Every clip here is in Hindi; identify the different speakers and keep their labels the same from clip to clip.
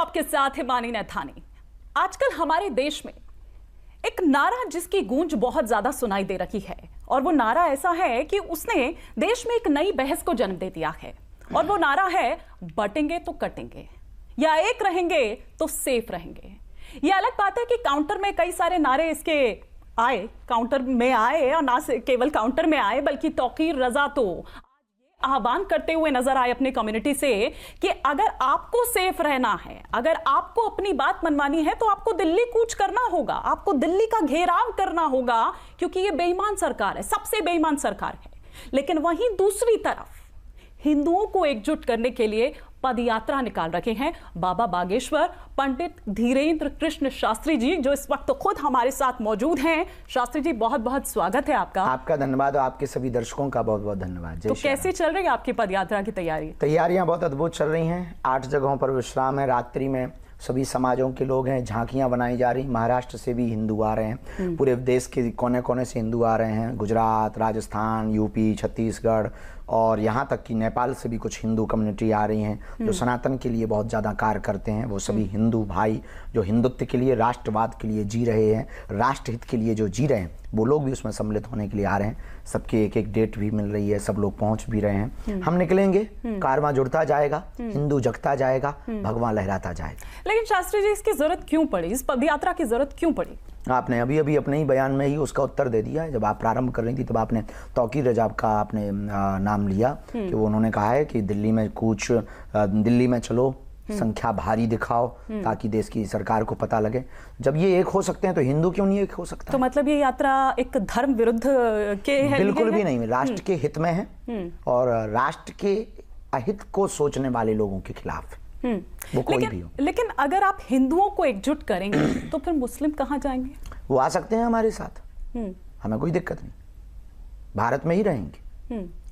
Speaker 1: आपके साथ हिमानी नैथानी। आजकल हमारे देश में एक नारा जिसकी गूंज बहुत ज्यादा सुनाई दे रही है, और वो नारा ऐसा है कि उसने देश में एक नई बहस को जन्म दे दिया है। और वो नारा है बटेंगे तो कटेंगे, या एक रहेंगे तो सेफ रहेंगे। ये अलग बात है कि काउंटर में कई सारे नारे इसके आए, काउंटर में आए, और ना केवल काउंटर में आए बल्कि तौकीर रजा तो आह्वान करते हुए नजर आए अपने कम्युनिटी से कि अगर आपको सेफ रहना है, अगर आपको अपनी बात मनवानी है तो आपको दिल्ली कूच करना होगा, आपको दिल्ली का घेराव करना होगा, क्योंकि ये बेईमान सरकार है, सबसे बेईमान सरकार है। लेकिन वहीं दूसरी तरफ हिंदुओं को एकजुट करने के लिए पदयात्रा निकाल रखे हैं बाबा बागेश्वर पंडित धीरेन्द्र कृष्ण शास्त्री जी, जो इस वक्त खुद हमारे साथ मौजूद हैं। शास्त्री जी, बहुत बहुत स्वागत है आपका।
Speaker 2: आपका धन्यवाद और आपके सभी दर्शकों का बहुत बहुत धन्यवाद।
Speaker 1: तो कैसे चल रही है आपकी पदयात्रा की
Speaker 2: तैयारियां बहुत अद्भुत चल रही हैं। 8 जगहों पर विश्राम है, रात्रि में सभी समाजों के लोग हैं, झांकियां बनाई जा रही। महाराष्ट्र से भी हिंदू आ रहे हैं, पूरे देश के कोने कोने से हिंदू आ रहे हैं, गुजरात, राजस्थान, यूपी, छत्तीसगढ़ और यहाँ तक कि नेपाल से भी कुछ हिंदू कम्युनिटी आ रही हैं जो सनातन के लिए बहुत ज़्यादा कार्य करते हैं। वो सभी हिंदू भाई जो हिंदुत्व के लिए, राष्ट्रवाद के लिए जी रहे हैं, राष्ट्रहित के लिए जो जी रहे हैं, वो लोग भी उसमें सम्मिलित होने के लिए आ रहे हैं। सबके एक एक डेट भी मिल रही है, सब लोग पहुंच भी रहे हैं। हम निकलेंगे, कारवां जुड़ता जाएगा, हिंदू जगता जाएगा, भगवान लहराता जाएगा।
Speaker 1: लेकिन शास्त्री जी, इसकी जरूरत क्यों पड़ी, इस पदयात्रा की जरूरत क्यों पड़ी?
Speaker 2: आपने अभी अभी अपने ही बयान में ही उसका उत्तर दे दिया है। जब आप प्रारंभ कर रही थी तब आपने तौकीर रजा का आपने नाम लिया कि वो उन्होंने कहा है कि दिल्ली में कूच, दिल्ली में चलो, संख्या भारी दिखाओ ताकि देश की सरकार को पता लगे। जब ये एक हो सकते हैं तो हिंदू क्यों नहीं एक हो सकता?
Speaker 1: तो मतलब ये यात्रा एक धर्म विरुद्ध के है?
Speaker 2: बिल्कुल भी नहीं, राष्ट्र के हित में है और राष्ट्र के अहित को सोचने वाले लोगों के खिलाफ वो कोई भी हो।
Speaker 1: लेकिन अगर आप हिंदुओं को एकजुट करेंगे तो फिर मुस्लिम कहाँ जाएंगे?
Speaker 2: वो आ सकते हैं हमारे साथ, हमें कोई दिक्कत नहीं, भारत में ही रहेंगे,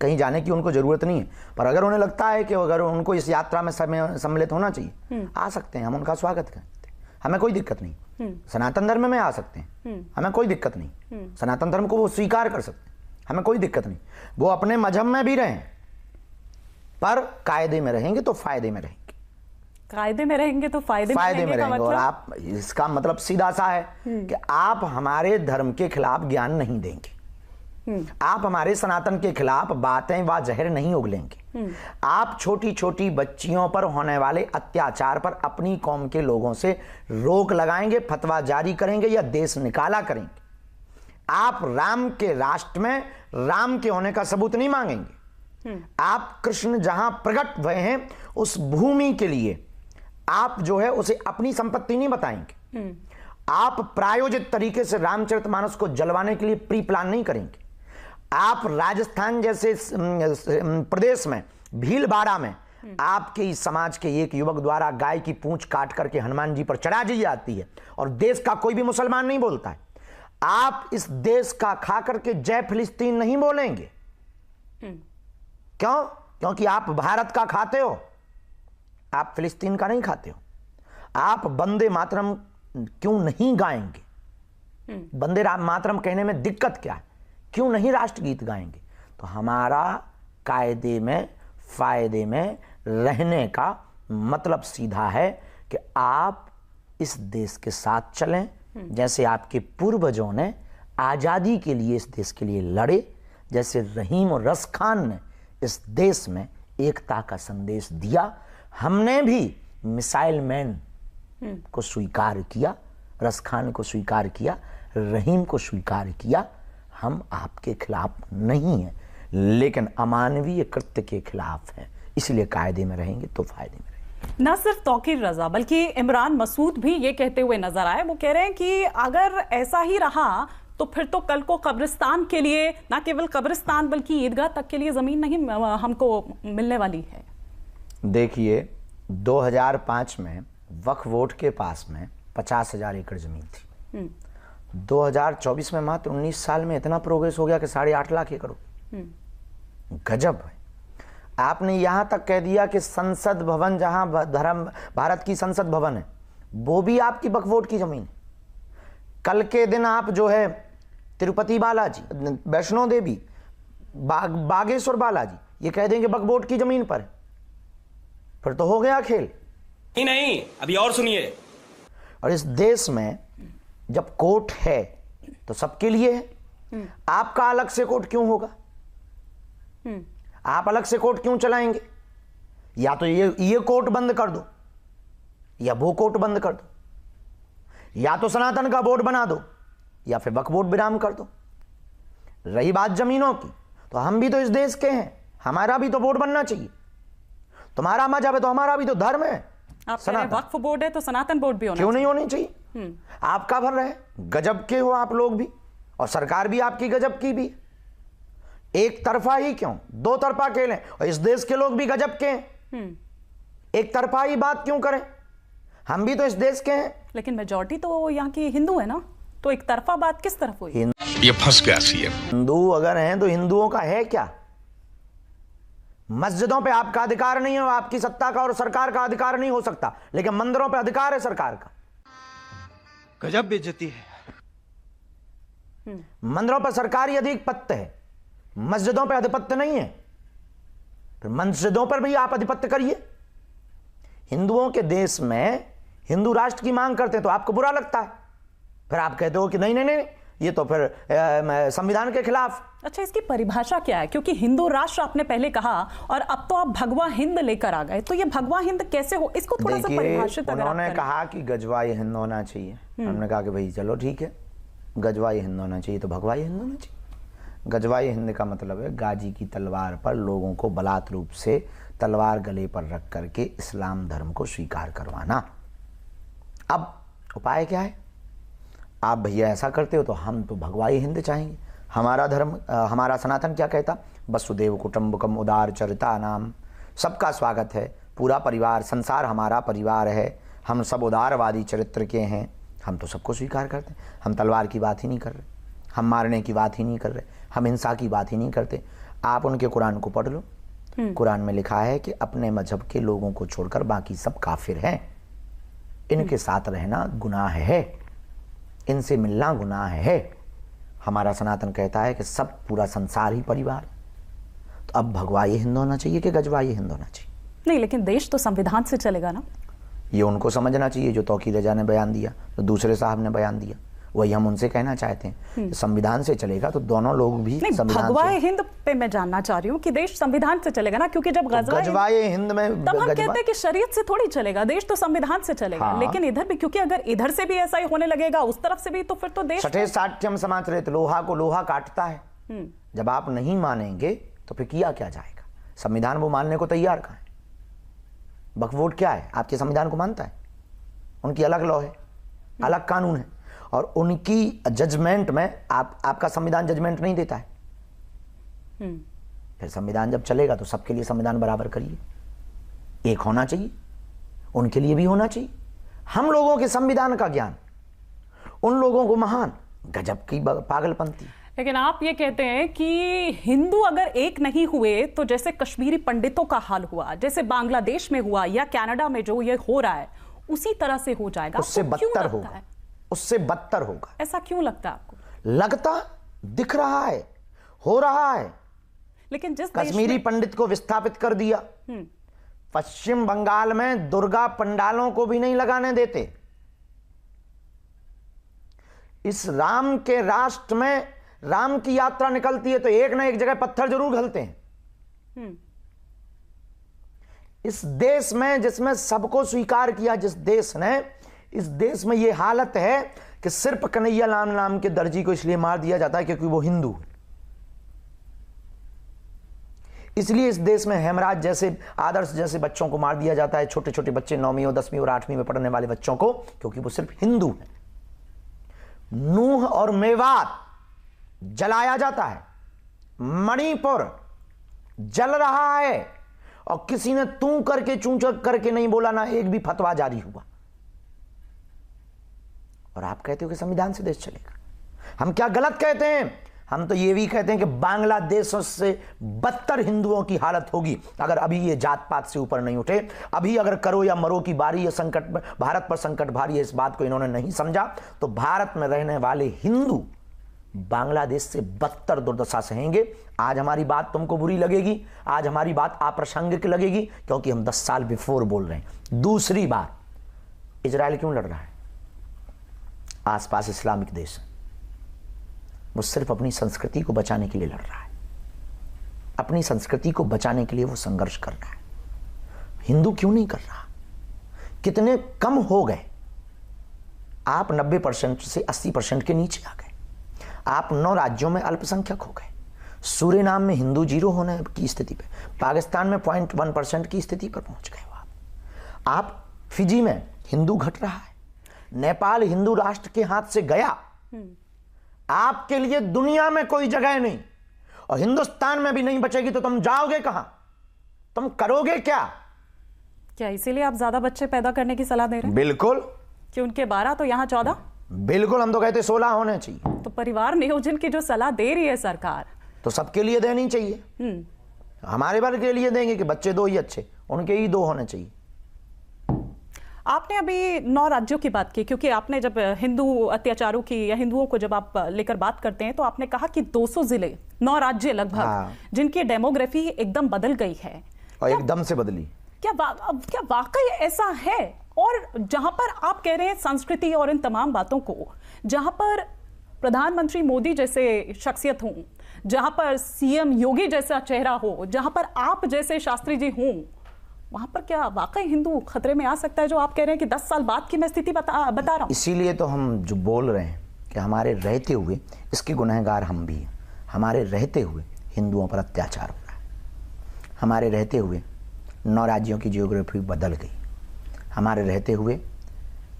Speaker 2: कहीं जाने की उनको जरूरत नहीं है। पर अगर उन्हें लगता है कि अगर उनको इस यात्रा में सम्मिलित होना चाहिए, आ सकते हैं, हम उनका स्वागत करते हैं, हमें कोई दिक्कत नहीं। सनातन धर्म में आ सकते हैं, हमें कोई दिक्कत नहीं। सनातन धर्म को वो स्वीकार कर सकते हैं, हमें कोई दिक्कत नहीं। वो अपने मजहब में भी रहें, पर कायदे में रहेंगे तो फायदे में रहेंगे।
Speaker 1: कायदे में रहेंगे तो फायदे में रहेंगे
Speaker 2: मतलब? और आप, इसका मतलब सीधा सा है कि आप हमारे धर्म के खिलाफ ज्ञान नहीं देंगे, आप हमारे सनातन के खिलाफ बातें व जहर नहीं उगलेंगे, आप छोटी छोटी बच्चियों पर होने वाले अत्याचार पर अपनी कौम के लोगों से रोक लगाएंगे, फतवा जारी करेंगे या देश निकाला करेंगे। आप राम के राष्ट्र में राम के होने का सबूत नहीं मांगेंगे। आप कृष्ण जहां प्रकट हुए हैं उस भूमि के लिए आप जो है उसे अपनी संपत्ति नहीं बताएंगे। आप प्रायोजित तरीके से रामचरितमानस को जलवाने के लिए प्री प्लान नहीं करेंगे। आप राजस्थान जैसे प्रदेश में भीलवाड़ा में आपके इस समाज के एक युवक द्वारा गाय की पूंछ काट करके हनुमान जी पर चढ़ा दी जाती है और देश का कोई भी मुसलमान नहीं बोलता है। आप इस देश का खा करके जय फिलिस्तीन नहीं बोलेंगे। क्यों? क्योंकि आप भारत का खाते हो, आप फिलिस्तीन का नहीं खाते हो। आप वंदे मातरम क्यों नहीं गाएंगे? वंदे मातरम कहने में दिक्कत क्या है? क्यों नहीं राष्ट्रगीत गाएंगे? तो हमारा कायदे में फायदे में रहने का मतलब सीधा है कि आप इस देश के साथ चलें, जैसे आपके पूर्वजों ने आजादी के लिए इस देश के लिए लड़े, जैसे रहीम और रस खान ने इस देश में एकता का संदेश दिया। हमने भी मिसाइल मैन को स्वीकार किया, रस खान को स्वीकार किया, रहीम को स्वीकार किया। हम आपके खिलाफ नहीं हैं, लेकिन अमानवीय कृत्य के खिलाफ हैं, इसलिए कायदे में रहेंगे तो फायदे में रहेंगे।
Speaker 1: न सिर्फ तौकीर रजा बल्कि इमरान मसूद भी ये कहते हुए नजर आए। वो कह रहे हैं कि अगर ऐसा ही रहा तो फिर तो कल को कब्रिस्तान के लिए, ना केवल कब्रिस्तान बल्कि ईदगाह तक के लिए जमीन नहीं हमको मिलने वाली है।
Speaker 2: देखिए, 2005 में वक्फ बोर्ड के पास में 50,000 एकड़ जमीन थी। 2024 में मात्र 19 साल में इतना प्रोग्रेस हो गया कि 8.5 लाख एकड़। गजब है। आपने यहां तक कह दिया कि संसद भवन, जहां भारत की संसद भवन है, वो भी आपकी वक्फ बोर्ड की जमीन है। कल के दिन आप जो है तिरुपति बालाजी, वैष्णो देवी, बागेश्वर बालाजी, ये कह देंगे वक्फ बोर्ड की जमीन पर, फिर तो हो गया खेल।
Speaker 3: नहीं, अभी और सुनिए।
Speaker 2: और इस देश में जब कोर्ट है तो सबके लिए है। आपका अलग से कोर्ट क्यों होगा? आप अलग से कोर्ट क्यों चलाएंगे? या तो ये कोर्ट बंद कर दो या वो कोर्ट बंद कर दो, या तो सनातन का बोर्ड बना दो या फिर वक्फ बोर्ड विराम कर दो। रही बात जमीनों की, तो हम भी तो इस देश के हैं, हमारा भी तो बोर्ड बनना चाहिए। तुम्हारा मजहब है तो हमारा भी तो धर्म है।
Speaker 1: आप वक्फ बोर्ड है तो सनातन बोर्ड भी होना
Speaker 2: क्यों नहीं होनी चाहिए? आपका भर रहे, गजब के हो आप लोग भी, और सरकार भी आपकी गजब की भी। एक तरफा ही क्यों, दो तरफा खेलें। और इस देश के लोग भी गजब के हैं, एक तरफा ही बात क्यों करें? हम भी तो इस देश के हैं।
Speaker 1: लेकिन मेजॉरिटी तो यहाँ की हिंदू है ना, तो एक तरफा बात किस तरफ हुई?
Speaker 4: ये फंस गया सीएम।
Speaker 2: हिंदू अगर हैं तो हिंदुओं का है क्या? मस्जिदों पे आपका अधिकार नहीं है, आपकी सत्ता का और सरकार का अधिकार नहीं हो सकता, लेकिन मंदिरों पे अधिकार है सरकार का।
Speaker 4: गजब बेइज्जती है।
Speaker 2: मंदिरों पर सरकारी अधिपत्य है, मस्जिदों पर आधिपत्य नहीं है। फिर मस्जिदों पर भी आप आधिपत्य करिए। हिंदुओं के देश में हिंदू राष्ट्र की मांग करते हैं तो आपको बुरा लगता है, फिर आप कहते हो कि नहीं नहीं नहीं, ये तो फिर संविधान के खिलाफ।
Speaker 1: अच्छा, इसकी परिभाषा क्या है? क्योंकि हिंदू राष्ट्र आपने पहले कहा और अब तो आप भगवा हिंद लेकर आ गए, तो ये भगवा हिंद कैसे हो? इसको थोड़ा सा परिभाषित अगर
Speaker 2: उन्होंने कहा कि गजवाई हिंद होना चाहिए। हमने कहा कि भाई चलो ठीक है, गजवाई हिंद होना चाहिए तो भगवाई हिंद होना चाहिए। गजवाई हिंद का मतलब है गाजी की तलवार पर लोगों को बलात् रूप से तलवार गले पर रख करके इस्लाम धर्म को स्वीकार करवाना। अब उपाय क्या है? आप भैया ऐसा करते हो तो हम तो भगवाई हिंद चाहेंगे। हमारा धर्म, हमारा सनातन क्या कहता? वसुदेव कुटुंबकम उदार चरिता नाम, सबका स्वागत है, पूरा परिवार, संसार हमारा परिवार है, हम सब उदारवादी चरित्र के हैं, हम तो सबको स्वीकार करते हैं। हम तलवार की बात ही नहीं कर रहे, हम मारने की बात ही नहीं कर रहे, हम हिंसा की बात ही नहीं करते। आप उनके कुरान को पढ़ लो, कुरान में लिखा है कि अपने मजहब के लोगों को छोड़कर बाकी सब काफिर हैं, इनके साथ रहना गुनाह है, इनसे मिलना गुनाह है। हमारा सनातन कहता है कि सब पूरा संसार ही परिवार। तो अब भगवाई हिंद होना चाहिए कि गजवाई हिंद होना चाहिए?
Speaker 1: नहीं, लेकिन देश तो संविधान से चलेगा ना।
Speaker 2: ये उनको समझना चाहिए। जो तौकीर रजा ने बयान दिया, तो दूसरे साहब ने बयान दिया, वही हम उनसे कहना चाहते हैं। संविधान से चलेगा तो दोनों लोग भी संविधान।
Speaker 1: भगवाए हिंद पे मैं जानना चाह रही हूँ कि देश संविधान से चलेगा ना, क्योंकि जब
Speaker 2: गजवाए हिंद में
Speaker 1: तब हम कहते हैं कि शरीयत से थोड़ी चलेगा, देश तो संविधान से चलेगा। हाँ। लेकिन इधर भी, क्योंकि अगर इधर से भी ऐसा ही होने लगेगा उस तरफ से भी, तो फिर तो देश
Speaker 2: छठे साठ्यम समाचरित, लोहा को लोहा काटता है। जब आप नहीं मानेंगे तो फिर किया क्या जाएगा? संविधान वो मानने को तैयार कहाँ है? वक्फ बोर्ड क्या है? आपके संविधान को मानता है? उनकी अलग लॉ है, अलग कानून है, और उनकी जजमेंट में आपका संविधान जजमेंट नहीं देता है। फिर संविधान जब चलेगा तो सबके लिए संविधान बराबर करिए, एक होना चाहिए, उनके लिए भी होना चाहिए। हम लोगों के संविधान का ज्ञान, उन लोगों को महान, गजब की पागलपंती।
Speaker 1: लेकिन आप ये कहते हैं कि हिंदू अगर एक नहीं हुए तो जैसे कश्मीरी पंडितों का हाल हुआ, जैसे बांग्लादेश में हुआ या कनाडा में जो ये हो रहा है, उसी तरह से हो जाएगा।
Speaker 2: उससे बदतर होगा, उससे बदतर होगा।
Speaker 1: ऐसा क्यों लगता है आपको?
Speaker 2: लगता, दिख रहा है, हो रहा है।
Speaker 1: लेकिन जिस
Speaker 2: कश्मीरी पंडित को विस्थापित कर दिया, पश्चिम बंगाल में दुर्गा पंडालों को भी नहीं लगाने देते। इस राम के राष्ट्र में राम की यात्रा निकलती है तो एक ना एक जगह पत्थर जरूर घलते हैं। इस देश में जिसमें सबको स्वीकार किया, जिस देश ने, इस देश में यह हालत है कि सिर्फ कन्हैया लाल नाम के दर्जी को इसलिए मार दिया जाता है क्योंकि वो हिंदू है। इसलिए इस देश में हेमराज जैसे आदर्श जैसे बच्चों को मार दिया जाता है, छोटे छोटे बच्चे 9वीं और 10वीं और 8वीं में पढ़ने वाले बच्चों को, क्योंकि वो सिर्फ हिंदू हैं। नूह और मेवात जलाया जाता है, मणिपुर जल रहा है, और किसी ने तू करके चूंचक करके नहीं बोला, ना एक भी फतवा जारी हुआ। और आप कहते हो कि संविधान से देश चलेगा। हम क्या गलत कहते हैं? हम तो ये भी कहते हैं कि बांग्लादेश से बदतर हिंदुओं की हालत होगी अगर अभी ये जात पात से ऊपर नहीं उठे। अभी अगर करो या मरो की बारी, ये संकट, भारत पर संकट भारी है, इस बात को इन्होंने नहीं समझा, तो भारत में रहने वाले हिंदू बांग्लादेश से बदतर दुर्दशा सहेंगे। आज हमारी बात तुमको बुरी लगेगी, आज हमारी बात अप्रासंगिक लगेगी, क्योंकि हम 10 साल बिफोर बोल रहे हैं। दूसरी बात, इजराइल क्यों लड़ रहा है? आसपास इस्लामिक देश है, वो सिर्फ अपनी संस्कृति को बचाने के लिए लड़ रहा है, अपनी संस्कृति को बचाने के लिए वो संघर्ष कर रहा है। हिंदू क्यों नहीं कर रहा? कितने कम हो गए आप? 90% से 80% के नीचे आ गए आप। 9 राज्यों में अल्पसंख्यक हो गए। सूरीनाम में हिंदू 0 होने की स्थिति पे, पाकिस्तान में 0.1% की स्थिति पर पहुंच गए हो आप। फिजी में हिंदू घट रहा है, नेपाल हिंदू राष्ट्र के हाथ से गया। आपके लिए दुनिया में कोई जगह नहीं, और हिंदुस्तान में भी नहीं बचेगी, तो तुम जाओगे कहां? तुम करोगे क्या?
Speaker 1: क्या इसीलिए आप ज्यादा बच्चे पैदा करने की सलाह दे रहे हैं?
Speaker 2: बिल्कुल, कि
Speaker 1: उनके 12 तो यहां 14।
Speaker 2: बिल्कुल, हम तो कहते 16 होने चाहिए।
Speaker 1: तो परिवार नियोजन की जो सलाह दे रही है सरकार,
Speaker 2: तो सबके लिए देनी चाहिए। हमारे वर्ग के लिए देंगे कि बच्चे 2 ही अच्छे, उनके ही 2 होने चाहिए।
Speaker 1: आपने अभी 9 राज्यों की बात की, क्योंकि आपने जब हिंदू अत्याचारों की या हिंदुओं को जब आप लेकर बात करते हैं, तो आपने कहा कि 200 जिले, 9 राज्य लगभग, जिनकी डेमोग्राफी एकदम बदल गई है।
Speaker 2: और एकदम से बदली।
Speaker 1: क्या वाकई ऐसा है? और जहां पर आप कह रहे हैं संस्कृति और इन तमाम बातों को, जहां पर प्रधानमंत्री मोदी जैसे शख्सियत हों, जहां पर सीएम योगी जैसा चेहरा हो, जहां पर आप जैसे शास्त्री जी हों, वहां पर क्या वाकई हिंदू खतरे में आ सकता है? जो आप कह रहे हैं कि 10 साल बाद की मैं स्थिति बता रहा हूं।
Speaker 2: इसीलिए तो हम जो बोल रहे हैं कि हमारे रहते हुए इसके गुनहगार हम भी हैं। हमारे रहते हुए हिंदुओं पर अत्याचार हो रहा है, हमारे रहते हुए 9 राज्यों की जियोग्राफी बदल गई, हमारे रहते हुए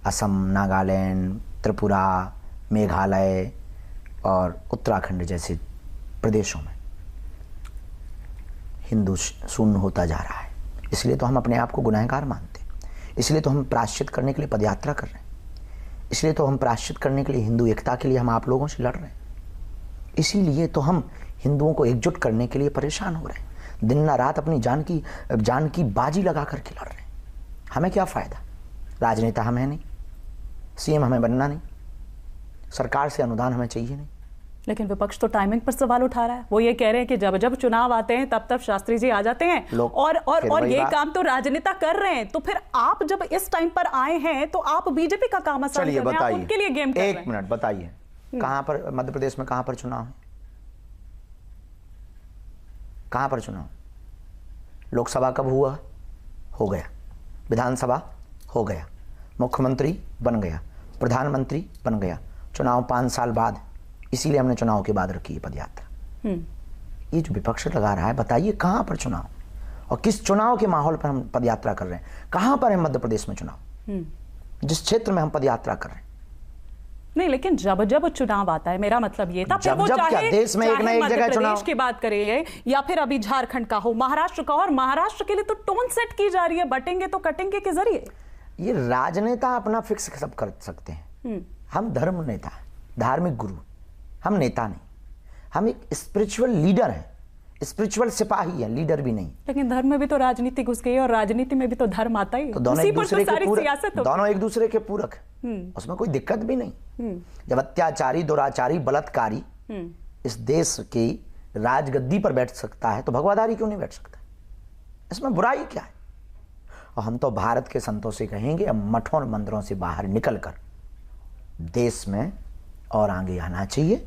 Speaker 2: असम, नागालैंड, त्रिपुरा, मेघालय और उत्तराखंड जैसे प्रदेशों में हिंदू शून्य होता जा रहा है। इसलिए तो हम अपने आप को गुनहगार मानते हैं, इसलिए तो हम प्रायश्चित करने के लिए पदयात्रा कर रहे हैं, इसलिए तो हम प्रायश्चित करने के लिए हिंदू एकता के लिए हम आप लोगों से लड़ रहे हैं, इसीलिए तो हम हिंदुओं को एकजुट करने के लिए परेशान हो रहे हैं, दिन रात अपनी जान की बाजी लगा करके लड़ रहे हैं। हमें क्या फ़ायदा? राजनेता हमें नहीं, सीएम हमें बनना नहीं, सरकार से अनुदान हमें चाहिए नहीं।
Speaker 1: लेकिन विपक्ष तो टाइमिंग पर सवाल उठा रहा है। वो ये कह रहे हैं कि जब जब चुनाव आते हैं तब तब शास्त्री जी आ जाते हैं और ये काम तो राजनेता कर रहे हैं। तो फिर आप जब इस टाइम पर आए हैं तो आप बीजेपी का काम आसान कर रहे हैं, आप उनके लिए गेम कर रहे हैं।
Speaker 2: 1 मिनट बताइए, कहां पर मध्य प्रदेश में कहां पर चुनाव है? कहां पर चुनाव? लोकसभा कब हुआ? हो गया। विधानसभा हो गया, मुख्यमंत्री बन गया, प्रधानमंत्री बन गया। चुनाव 5 साल बाद, इसीलिए हमने चुनाव के बाद रखी है पदयात्रा। ये जो विपक्ष लगा रहा है, बताइए कहां पर चुनाव और किस चुनाव के माहौल पर हम पदयात्रा कर रहे हैं? कहां पर है मध्य प्रदेश में चुनाव, जिस क्षेत्र में हम पदयात्रा कर रहे हैं?
Speaker 1: नहीं, लेकिन जब जब चुनाव आता है, मेरा मतलब ये था, फिर वो चाहे
Speaker 2: देश में एक न एक जगह चुनाव
Speaker 1: की बात करें या फिर अभी झारखंड का हो, महाराष्ट्र का हो, और महाराष्ट्र के लिए तो टोन सेट की जा रही है, बटेंगे तो कटेंगे के जरिए।
Speaker 2: ये राजनेता अपना फिक्स सब कर सकते हैं। हम धर्म नेता, धार्मिक गुरु, हम नेता नहीं, हम एक स्पिरिचुअल लीडर हैं, स्पिरिचुअल सिपाही है, लीडर भी नहीं।
Speaker 1: लेकिन धर्म में भी तो राजनीति घुस गई है और राजनीति में भी तो धर्म आता ही है।
Speaker 2: तो दोनों एक दूसरे के पूरक, दोनों एक दूसरे के पूरक, उसमें कोई दिक्कत भी नहीं। जब अत्याचारी, दुराचारी, बलात्कारी इस देश की राजगद्दी पर बैठ सकता है तो भगवाधारी क्यों नहीं बैठ सकता? इसमें बुराई क्या है? और हम तो भारत के संतों से कहेंगे, अब मठों और मंदिरों से बाहर निकलकर देश में और आगे आना चाहिए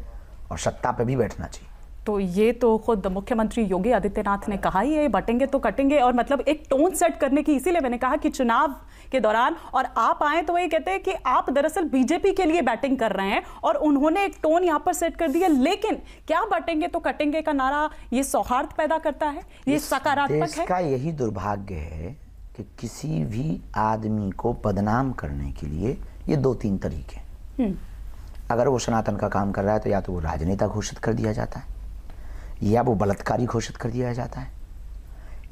Speaker 2: और सत्ता पे भी बैठना चाहिए।
Speaker 1: तो ये तो खुद मुख्यमंत्री योगी आदित्यनाथ ने कहा ही है, बटेंगे तो कटेंगे, और मतलब एक टोन सेट करने की, इसीलिए मैंने कहा कि चुनाव के दौरान और आप आए तो ये कहते हैं कि आप दरअसल बीजेपी के लिए बैटिंग कर रहे हैं और उन्होंने एक टोन यहां पर सेट कर दिया। लेकिन क्या बटेंगे तो कटेंगे का नारा ये सौहार्द पैदा करता है? ये सकारात्मक है?
Speaker 2: देश का यही दुर्भाग्य है कि किसी भी आदमी को बदनाम करने के लिए ये 2-3 तरीके। अगर वो सनातन का काम कर रहा है तो या तो वो राजनेता घोषित कर दिया जाता है, या वो बलात्कारी घोषित कर दिया जाता है,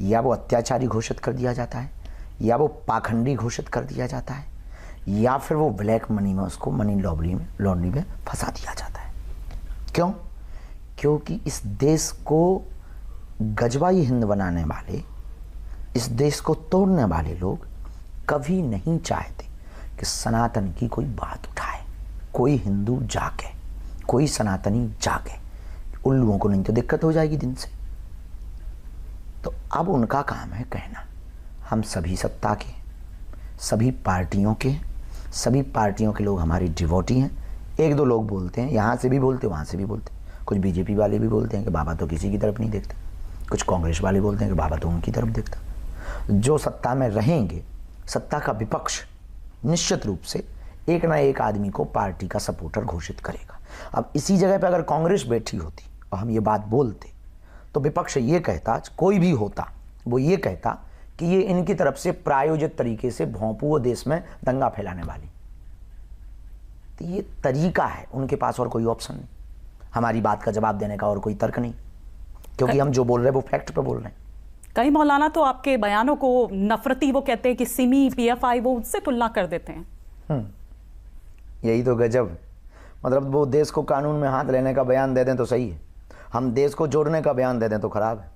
Speaker 2: या वो अत्याचारी घोषित कर दिया जाता है, या वो पाखंडी घोषित कर दिया जाता है, या फिर वो ब्लैक मनी में, उसको मनी लॉन्ड्री में फंसा दिया जाता है। क्यों? क्योंकि इस देश को गजवाई हिंद बनाने वाले, इस देश को तोड़ने वाले लोग कभी नहीं चाहते कि सनातन की कोई बात उठाए, कोई हिंदू जाके, कोई सनातनी जागे, उल्लुओं को नहीं तो दिक्कत हो जाएगी दिन से। तो अब उनका काम है कहना हम सभी सत्ता के, सभी पार्टियों के लोग हमारी डिवोटी हैं। एक दो लोग बोलते हैं, यहाँ से भी बोलते वहाँ से भी बोलते, कुछ बीजेपी वाले भी बोलते हैं कि बाबा तो किसी की तरफ नहीं देखते, कुछ कांग्रेस वाले बोलते हैं कि बाबा तो उनकी तरफ देखता। जो सत्ता में रहेंगे, सत्ता का विपक्ष निश्चित रूप से एक ना एक आदमी को पार्टी का सपोर्टर घोषित करेगा। अब इसी जगह पे अगर कांग्रेस बैठी होती और हम ये बात बोलते तो विपक्ष ये कहता, कोई भी होता, वो ये कहता कि ये इनकी तरफ से प्रायोजित तरीके से भोंपू देश में दंगा फैलाने वाली। तो ये तरीका है उनके पास, और कोई ऑप्शन नहीं, हमारी बात का जवाब देने का और कोई तर्क नहीं, क्योंकि हम जो बोल रहे हैं वो फैक्ट पे बोल रहे हैं।
Speaker 1: कई मौलाना तो आपके बयानों को नफरती, वो कहते हैं कि सिमी, पीएफआई, वो उससे तुलना कर देते हैं।
Speaker 2: यही तो गजब, मतलब वो देश को कानून में हाथ लेने का बयान दे दें तो सही है, हम देश को जोड़ने का बयान दे दें तो खराब है।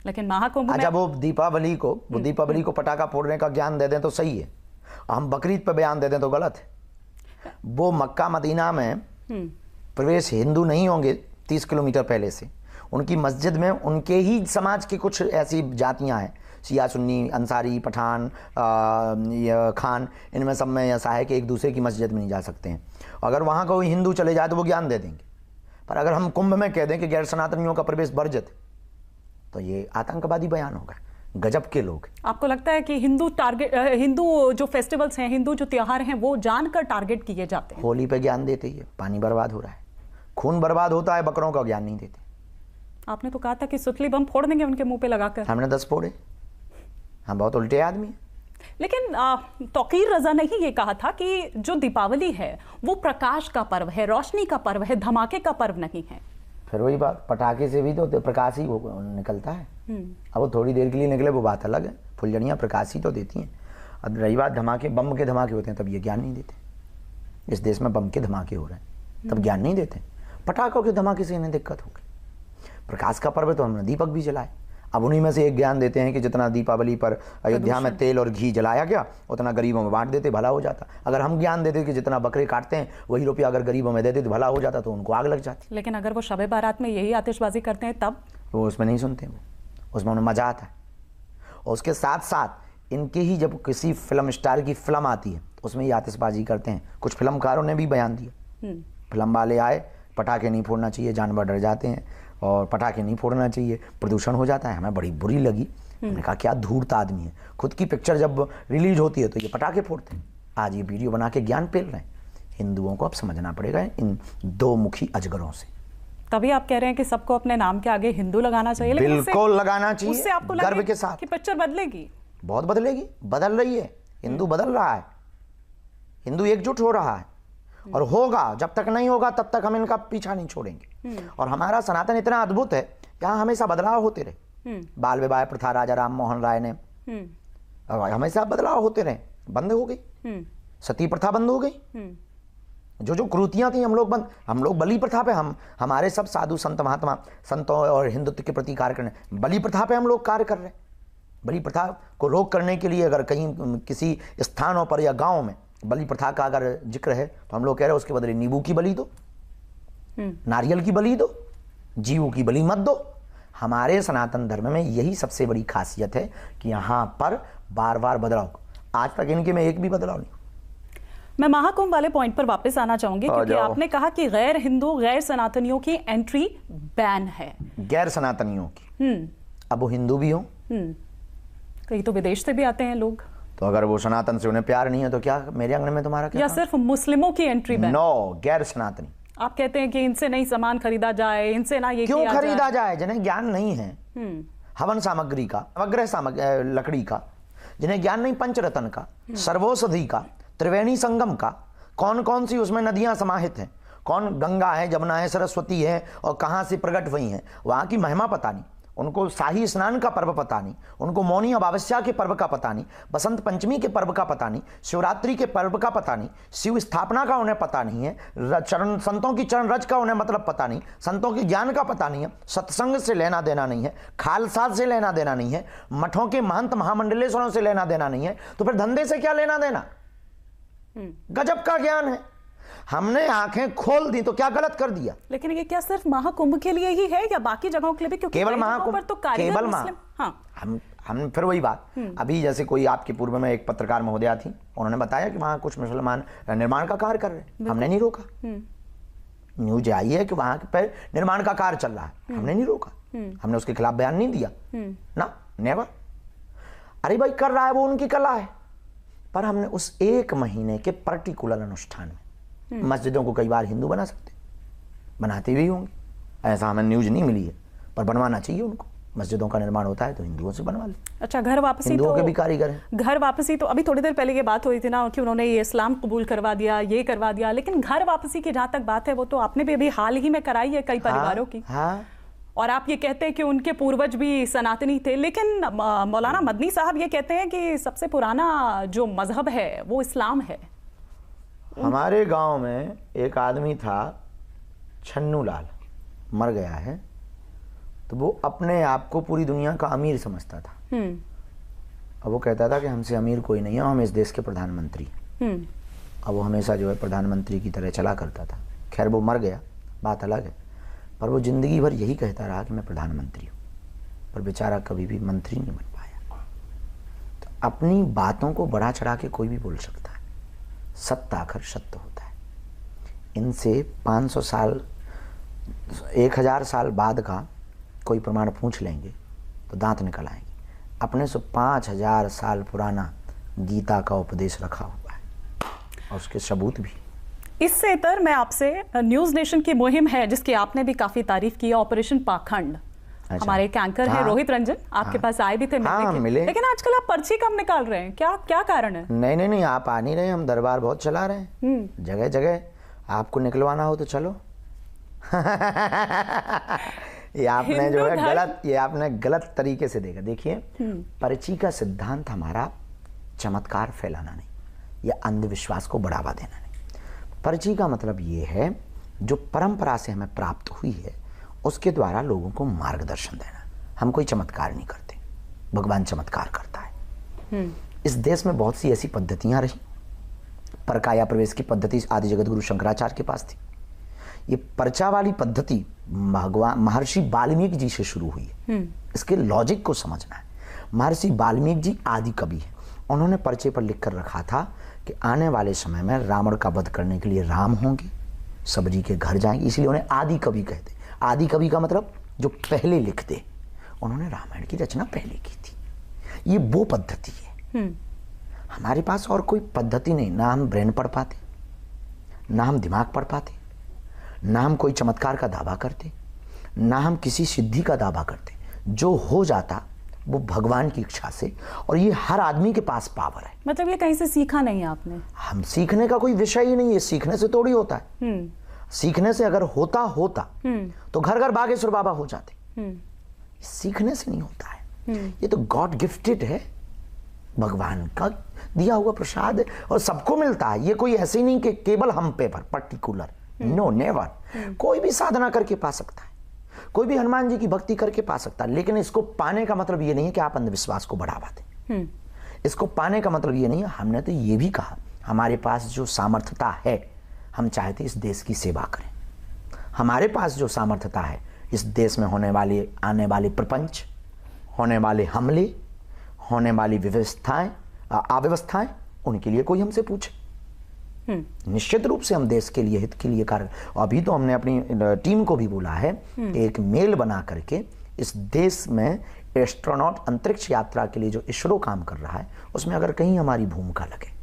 Speaker 1: लेकिन महाकुंभ
Speaker 2: अच्छा, वो दीपावली को पटाखा फोड़ने का ज्ञान दे दें तो सही है, हम बकरीद पे बयान दे दें तो गलत है। वो मक्का मदीना में प्रवेश हिंदू नहीं होंगे 30 किलोमीटर पहले से, उनकी मस्जिद में उनके ही समाज की कुछ ऐसी जातियां हैं, शिया, सुन्नी, अंसारी, पठान, खान, इनमें सब में ऐसा है कि एक दूसरे की मस्जिद में नहीं जा सकते हैं। अगर वहाँ कोई हिंदू चले जाए तो वो ज्ञान दे देंगे, पर अगर हम कुंभ में कह दें कि गैर सनातनियों का प्रवेश वर्जित, तो ये आतंकवादी बयान होगा। गजब के लोग।
Speaker 1: आपको लगता है कि हिंदू जो फेस्टिवल्स हैं, हिंदू जो त्योहार हैं, वो जानकर टारगेट किए जाते हैं?
Speaker 2: होली पे ज्ञान देते ही है, पानी बर्बाद हो रहा है, खून बर्बाद होता है, बकरों का ज्ञान नहीं देते।
Speaker 1: आपने तो कहा था कि सुतली बम फोड़ देंगे उनके मुंह पे लगाकर।
Speaker 2: हमने 10 फोड़े, हम बहुत उल्टे आदमी हैं।
Speaker 1: लेकिन तौकीर रजा ने ही ये कहा था कि जो दीपावली है वो प्रकाश का पर्व है, रोशनी का पर्व है, धमाके का पर्व नहीं है।
Speaker 2: फिर वही बात, पटाखे से भी तो प्रकाश ही वो निकलता है। अब वो थोड़ी देर के लिए निकले वो बात अलग है, फुलझड़ियाँ प्रकाश ही तो देती हैं। अब रही बात धमाके, बम के धमाके होते हैं तब ये ज्ञान नहीं देते। इस देश में बम के धमाके हो रहे हैं तब ज्ञान नहीं देते, पटाखों के धमाके से इन्हें दिक्कत होगी। प्रकाश का पर्व तो हमने दीपक भी जलाए, अब उन्हीं में से एक ज्ञान देते हैं कि जितना दीपावली पर अयोध्या में तेल और घी जलाया गया उतना गरीबों में बांट देते, भला हो जाता। अगर हम ज्ञान देते कि जितना बकरे काटते हैं वही रुपया अगर गरीबों में देते तो भला हो जाता, तो उनको आग लग जाती।
Speaker 1: लेकिन अगर वो शब बारात में यही आतिशबाजी करते हैं तब
Speaker 2: वो उसमें नहीं सुनते, वो उसमें उन्हें मजा आता है। और उसके साथ साथ इनके ही जब किसी फिल्म स्टार की फिल्म आती है तो उसमें ये आतिशबाजी करते हैं। कुछ फिल्मकारों ने भी बयान दिया, फिल्म वाले आए, पटाखे नहीं फोड़ना चाहिए, जानवर डर जाते हैं और पटाखे नहीं फोड़ना चाहिए, प्रदूषण हो जाता है। हमें बड़ी बुरी लगी, हमने कहा क्या धूर्त आदमी है, खुद की पिक्चर जब रिलीज होती है तो ये पटाखे फोड़ते हैं, आज ये वीडियो बना के ज्ञान पेल रहे हैं। हिंदुओं को अब समझना पड़ेगा इन दो मुखी अजगरों से।
Speaker 1: तभी आप कह रहे हैं कि सबको अपने नाम के आगे हिंदू लगाना चाहिए?
Speaker 2: बिल्कुल लगाना चाहिए,
Speaker 1: उससे आपको
Speaker 2: गर्व के साथ
Speaker 1: कि पिक्चर बदलेगी?
Speaker 2: बहुत बदलेगी, बदल रही है, हिंदू बदल रहा है, हिंदू एकजुट हो रहा है और होगा। जब तक नहीं होगा तब तक हम इनका पीछा नहीं छोड़ेंगे। और हमारा सनातन इतना अद्भुत है, यहाँ हमेशा बदलाव होते रहे। बाल विवाह प्रथा राजा राम मोहन राय ने हमेशा बदलाव होते रहे, बंद हो गई। सती प्रथा बंद हो गई, जो क्रूतियां थी हम लोग बलि प्रथा पे, हमारे सब साधु संत महात्मा संतों और हिंदुत्व के प्रति कार्य करने, बलि प्रथा पे हम लोग कार्य कर रहे हैं। बलि प्रथा को रोक करने के लिए अगर कहीं किसी स्थानों पर या गाँव में बलि प्रथा का अगर जिक्र है तो हम लोग कह रहे हैं उसके बदले नींबू की बलि दो, नारियल की बलि दो, जीव की बलि मत दो। हमारे सनातन धर्म में यही सबसे बड़ी खासियत है कि यहाँ पर बार बार बदलाव, आज तक इनके में एक भी बदलाव नहीं।
Speaker 1: मैं महाकुंभ वाले पॉइंट पर वापस आना चाहूंगी क्योंकि आपने कहा कि गैर हिंदू, गैर सनातनियों की एंट्री बैन है।
Speaker 2: गैर सनातनियों की, अब वो हिंदू भी हो,
Speaker 1: कई तो विदेश से भी आते हैं लोग,
Speaker 2: तो अगर वो सनातन से उन्हें प्यार नहीं है तो क्या मेरे आंगन में तुम्हारा क्या?
Speaker 1: या सिर्फ मुस्लिमों की एंट्री बैन?
Speaker 2: नो, गैर सनातनी।
Speaker 1: आप कहते हैं कि इनसे नहीं सामान खरीदा जाए, इनसे ना ये
Speaker 2: क्यों खरीदा जाए? जिन्हें ज्ञान नहीं है हवन सामग्री का, नवग्रह लकड़ी का, जिन्हें ज्ञान नहीं पंचरत्न का, सर्वौषधि का, त्रिवेणी संगम का, कौन कौन सी उसमें नदियां समाहित हैं, कौन गंगा है, जमुना है, सरस्वती है और कहां से प्रकट हुई हैं, वहां की महिमा पता नहीं, उनको शाही स्नान का पर्व पता नहीं, उनको मौनी अमावस्या के पर्व का पता नहीं, बसंत पंचमी के पर्व का पता नहीं, शिवरात्रि के पर्व का पता नहीं, शिव स्थापना का उन्हें पता नहीं है, चरण संतों की चरण रज का उन्हें मतलब पता नहीं, संतों के ज्ञान का पता नहीं है, सत्संग से लेना देना नहीं है, खालसा से लेना देना नहीं है, मठों के महंत महामंडलेश्वरों से लेना देना नहीं है, तो फिर धंधे से क्या लेना देना? गजब का ज्ञान है। हमने आंखें खोल दी तो क्या गलत कर दिया?
Speaker 1: लेकिन ये क्या सिर्फ महाकुंभ के लिए ही है या बाकी जगहों के लिए भी? क्योंकि
Speaker 2: केवल महाकुंभ,
Speaker 1: तो केवल
Speaker 2: हाँ, हम फिर वही बात, अभी जैसे कोई आपके पूर्व में एक पत्रकार महोदया थी, उन्होंने बताया कि वहां कुछ मुसलमान निर्माण का कार्य कर रहे हैं, हमने नहीं रोका। न्यूज आई है कि वहां पर निर्माण का कार्य चल रहा है, हमने नहीं रोका, हमने उसके खिलाफ बयान नहीं दिया ना, नेवर। अरे भाई कर रहा है वो उनकी कला है, पर हमने उस 1 महीने के पर्टिकुलर अनुष्ठान में मस्जिदों को कई बार हिंदू बना सकते, बनाते भी होंगे, ऐसा हमें न्यूज नहीं मिली है, पर बनवाना चाहिए उनको। मस्जिदों का निर्माण होता है तो हिंदुओं से बनवा ले।
Speaker 1: अच्छा, घर वापसी
Speaker 2: हिंदुओं
Speaker 1: तो
Speaker 2: के भी कारीगर हैं।
Speaker 1: घर वापसी तो अभी थोड़ी देर पहले ये बात हुई थी ना कि उन्होंने ये इस्लाम कबूल करवा दिया, ये करवा दिया, लेकिन घर वापसी की जहां तक बात है वो तो आपने भी अभी हाल ही में कराई है कई परिवारों की।
Speaker 2: हाँ।
Speaker 1: और आप ये कहते हैं कि उनके पूर्वज भी सनातनी थे, लेकिन मौलाना मदनी साहब ये कहते हैं कि सबसे पुराना जो मजहब है वो इस्लाम है।
Speaker 2: हमारे गांव में एक आदमी था, छन्नू लाल, मर गया है, तो वो अपने आप को पूरी दुनिया का अमीर समझता था। अब वो कहता था कि हमसे अमीर कोई नहीं है, हम इस देश के प्रधानमंत्री हैं। अब वो हमेशा जो है प्रधानमंत्री की तरह चला करता था। खैर वो मर गया, बात अलग है, पर वो जिंदगी भर यही कहता रहा कि मैं प्रधानमंत्री हूँ, पर बेचारा कभी भी मंत्री नहीं बन पाया। तो अपनी बातों को बढ़ा चढ़ा के कोई भी बोल सकता है, सत्य आखिर सत्य होता है। इनसे 500 साल 1000 साल बाद का कोई प्रमाण पूछ लेंगे तो दांत निकल आएंगे। अपने से 5000 साल पुराना गीता का उपदेश रखा हुआ है और उसके सबूत भी।
Speaker 1: इससे इतर मैं आपसे, न्यूज नेशन की मुहिम है जिसकी आपने भी काफी तारीफ की है, ऑपरेशन पाखंड।
Speaker 2: अच्छा।
Speaker 1: हमारे एक एंकर है रोहित रंजन, आपके पास आए भी थे
Speaker 2: मिले।
Speaker 1: लेकिन आजकल आप पर्ची कम निकाल रहे हैं, क्या कारण है?
Speaker 2: नहीं, आप आ नहीं रहे, हम दरबार बहुत चला रहे हैं जगह जगह। आपको निकलवाना हो तो चलो। ये आपने जो है गलत तरीके से देखा। देखिए, पर्ची का सिद्धांत हमारा चमत्कार फैलाना नहीं, या अंधविश्वास को बढ़ावा देना नहीं। पर्ची का मतलब ये है जो परंपरा से हमें प्राप्त हुई है उसके द्वारा लोगों को मार्गदर्शन देना। हम कोई चमत्कार नहीं करते, भगवान चमत्कार करता है। इस देश में बहुत सी ऐसी पद्धतियां रही। परकाया प्रवेश की पद्धति आदि जगत गुरु शंकराचार्य के पास थी। ये पर्चा वाली पद्धति भगवान महर्षि वाल्मीकि जी से शुरू हुई है। इसके लॉजिक को समझना है। महर्षि वाल्मीकि जी आदि कवि हैं। उन्होंने पर्चे पर लिख कर रखा था कि आने वाले समय में रावण का वध करने के लिए राम होंगे, सबरी के घर जाएंगे, इसलिए उन्हें आदि कवि कहते। आदि कवि का मतलब जो पहले लिखते। उन्होंने रामायण की रचना पहले की थी। ये वो पद्धति है। हमारे पास और कोई पद्धति नहीं। ना हम ब्रेन पढ़ पाते, ना हम दिमाग पढ़ पाते, ना हम कोई चमत्कार का दावा करते, ना हम किसी सिद्धि का दावा करते। जो हो जाता वो भगवान की इच्छा से, और ये हर आदमी के पास पावर है।
Speaker 1: मतलब ये कहीं से सीखा नहीं आपने? हम
Speaker 2: सीखने का कोई विषय ही नहीं है। सीखने से थोड़ी होता है। सीखने से अगर होता तो घर घर बागेश्वर बाबा हो जाते। सीखने से नहीं होता है। ये तो गॉड गिफ्टेड है, भगवान का दिया हुआ प्रसाद है और सबको मिलता है। ये कोई ऐसे ही नहीं कि केवल हम पे पर पर्टिकुलर, नो नेवर। कोई भी साधना करके पा सकता है, कोई भी हनुमान जी की भक्ति करके पा सकता है। लेकिन इसको पाने का मतलब ये नहीं है कि आप अंधविश्वास को बढ़ावा दें। इसको पाने का मतलब ये नहीं है। हमने तो ये भी कहा हमारे पास जो सामर्थ्यता है, हम चाहते इस देश की सेवा करें। हमारे पास जो सामर्थ्यता है, इस देश में होने वाले आने वाले प्रपंच, होने वाले हमले, होने वाली व्यवस्थाएं अव्यवस्थाएं, उनके लिए कोई हमसे पूछे। निश्चित रूप से हम देश के लिए, हित के लिए कार्य। अभी तो हमने अपनी टीम को भी बोला है एक मेल बना करके इस देश में एस्ट्रोनॉट अंतरिक्ष यात्रा के लिए जो इसरो काम कर रहा है उसमें अगर कहीं हमारी भूमिका लगे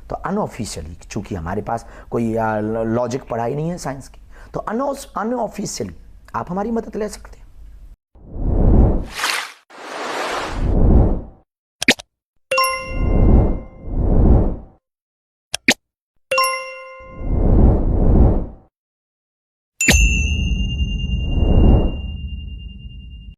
Speaker 2: तो अनऑफिशियली, चूंकि हमारे पास कोई लॉजिक पढ़ाई नहीं है साइंस की, तो अनऑफिशियली आप हमारी मदद ले सकते हैं।